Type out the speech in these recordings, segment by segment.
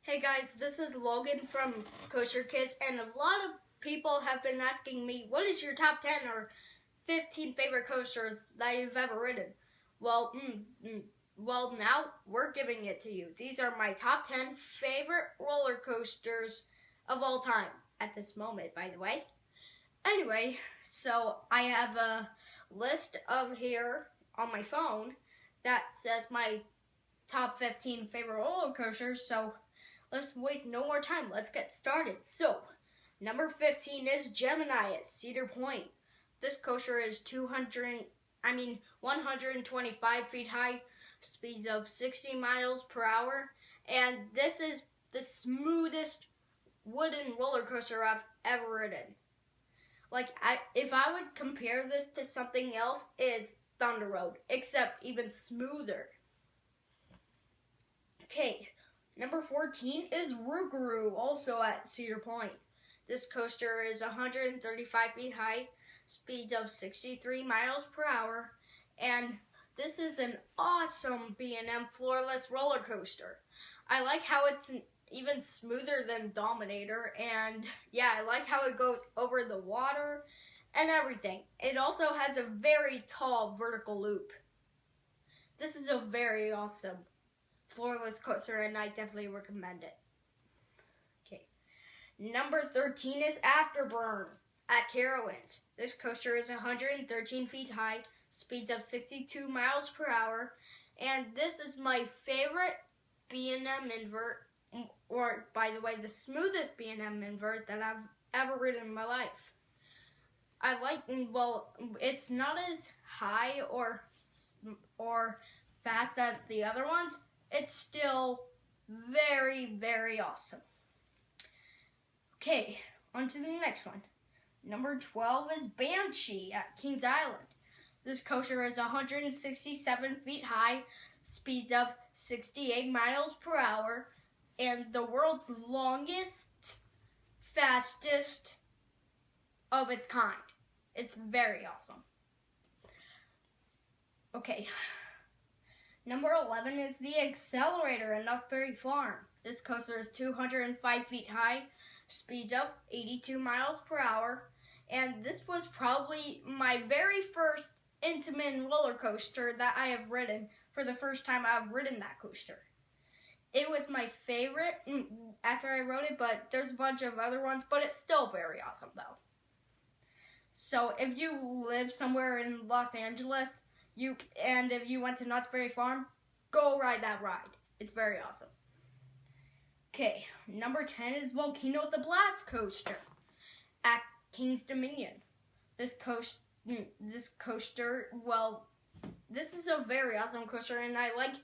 Hey guys, this is Logan from Koaster Kids, and a lot of people have been asking me, what is your top 10 or 15 favorite coasters that you've ever ridden? Well, now we're giving it to you. These are my top 10 favorite roller coasters of all time at this moment, by the way. Anyway, so I have a list of here on my phone that says my top 15 favorite roller coasters, so let's waste no more time. Let's get started. So, number 15 is Gemini at Cedar Point. This coaster is 125 feet high, speeds of 60 miles per hour, and this is the smoothest wooden roller coaster I've ever ridden. If I would compare this to something else, is Thunder Road, except even smoother. Okay. Number 14 is Rougarou, also at Cedar Point. This coaster is 135 feet high, speeds of 63 miles per hour, and this is an awesome B&M floorless roller coaster. I like how it's even smoother than Dominator, and yeah, I like how it goes over the water and everything. It also has a very tall vertical loop. This is a very awesome floorless coaster, and I definitely recommend it. Okay. Number 13 is Afterburn at Carowinds. This coaster is 113 feet high, speeds of 62 miles per hour, and this is my favorite B&M invert, or by the way, the smoothest B&M invert that I've ever ridden in my life. It's not as high or fast as the other ones. It's still very, very awesome. Okay, on to the next one. Number 12 is Banshee at Kings Island. This coaster is 167 feet high, speeds of 68 miles per hour, and the world's longest, fastest of its kind. It's very awesome. Okay. Number 11 is the Accelerator at Knott's Farm. This coaster is 205 feet high, speeds of 82 miles per hour, and this was probably my very first Intamin roller coaster that I have ridden for the first time I've ridden that coaster. It was my favorite after I rode it, but there's a bunch of other ones, but it's still very awesome though. So if you live somewhere in Los Angeles, if you went to Knott's Farm, go ride that ride. It's very awesome. Okay, number 10 is Volcano the Blast Coaster at Kings Dominion. This coaster, this is a very awesome coaster, and I like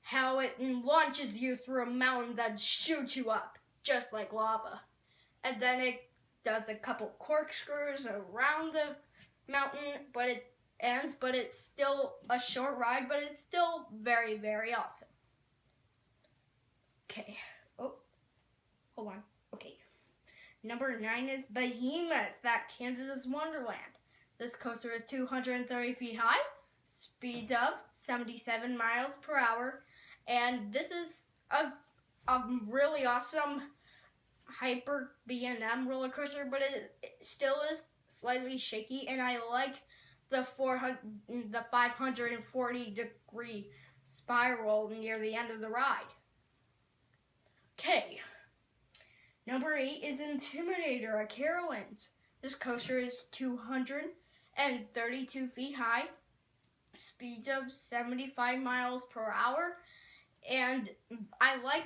how it launches you through a mountain that shoots you up, just like lava. And then it does a couple corkscrews around the mountain, but it's still a short ride, but it's still very, very awesome. Okay. Oh, hold on. Okay. Number 9 is Behemoth at Canada's Wonderland. This coaster is 230 feet high, speeds of 77 miles per hour, and this is a really awesome hyper B&M roller coaster, but it still is slightly shaky, and I like the 540-degree spiral near the end of the ride. Okay. Number 8 is Intimidator at Carowinds. This coaster is 232 feet high, speeds of 75 miles per hour, and I love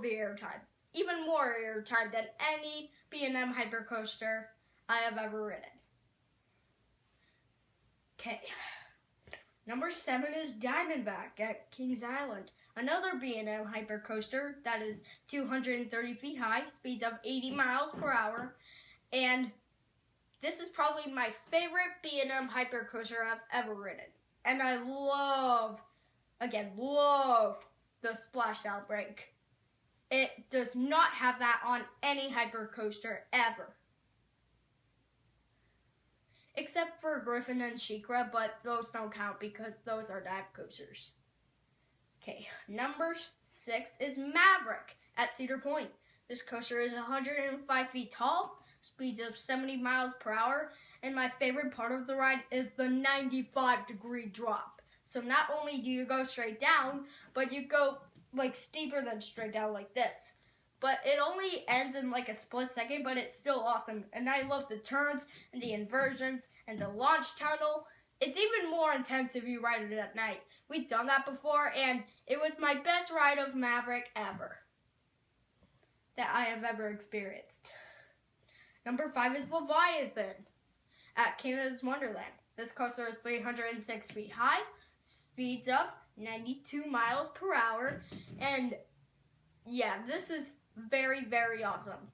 the airtime. Even more airtime than any B&M hypercoaster I have ever ridden. Okay, number 7 is Diamondback at Kings Island. Another B&M hypercoaster that is 230 feet high, speeds of 80 miles per hour, and this is probably my favorite B&M hypercoaster I've ever ridden. And I love the splashdown break. It does not have that on any hypercoaster ever. Except for Griffin and SheiKra, but those don't count because those are dive coasters. Okay, number 6 is Maverick at Cedar Point. This coaster is 105 feet tall, speeds of 70 miles per hour, and my favorite part of the ride is the 95-degree drop. So not only do you go straight down, but you go like steeper than straight down like this. But it only ends in like a split second, but it's still awesome. And I love the turns and the inversions and the launch tunnel. It's even more intense if you ride it at night. We've done that before, and it was my best ride of Maverick ever that I have ever experienced. Number 5 is Leviathan at Canada's Wonderland. This coaster is 306 feet high, speeds of 92 miles per hour, and yeah, this is very, very awesome.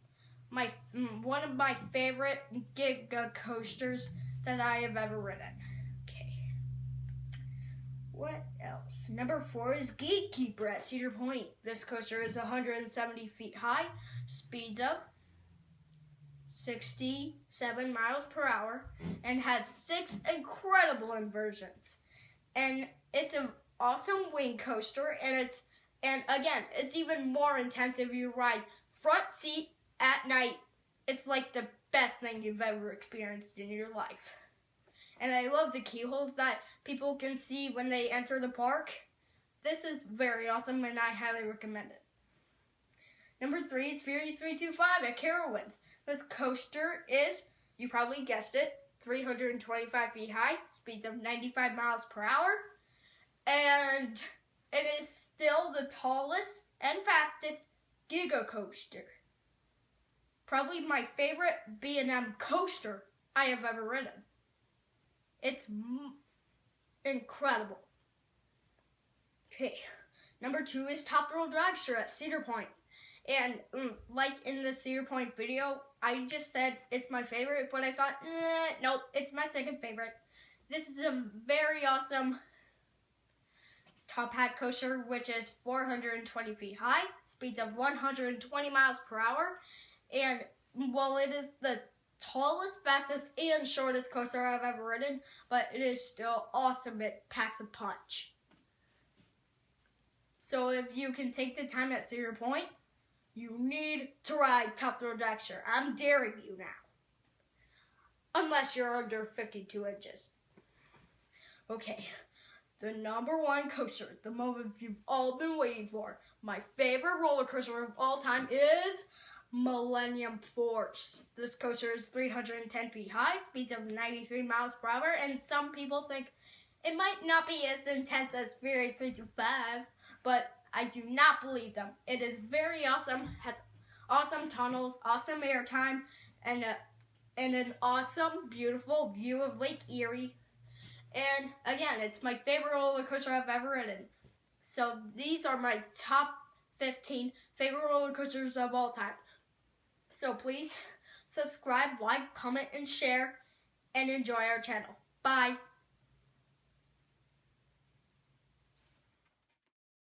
One of my favorite giga coasters that I have ever ridden. Okay. What else? Number 4 is Gatekeeper at Cedar Point. This coaster is 170 feet high, speeds of 67 miles per hour, and has 6 incredible inversions. And it's an awesome wing coaster, and again, it's even more intense if you ride front seat at night. It's like the best thing you've ever experienced in your life. And I love the keyholes that people can see when they enter the park. This is very awesome, and I highly recommend it. Number 3 is Fury 325 at Carowinds. This coaster is, you probably guessed it, 325 feet high, speeds of 95 miles per hour, and it is still the tallest and fastest giga coaster. Probably my favorite B&M coaster I have ever ridden. It's incredible. Okay, number 2 is Top Thrill Dragster at Cedar Point. And like in the Cedar Point video, I just said it's my favorite, but I thought, nope, it's my second favorite. This is a very awesome top hat coaster, which is 420 feet high, speeds of 120 miles per hour. And while it is the tallest, fastest, and shortest coaster I've ever ridden, but it is still awesome. It packs a punch. So if you can take the time at Cedar Point, you need to ride Top Thrill Dragster. I'm daring you now. Unless you're under 52 inches. Okay, the number 1 coaster, the moment you've all been waiting for. My favorite roller coaster of all time is Millennium Force. This coaster is 310 feet high, speeds of 93 miles per hour, and some people think it might not be as intense as Fury 325, but I do not believe them. It is very awesome, has awesome tunnels, awesome airtime, and an awesome, beautiful view of Lake Erie. And again, it's my favorite roller coaster I've ever ridden. So these are my top 15 favorite roller coasters of all time. So please subscribe, like, comment, and share, and enjoy our channel. Bye.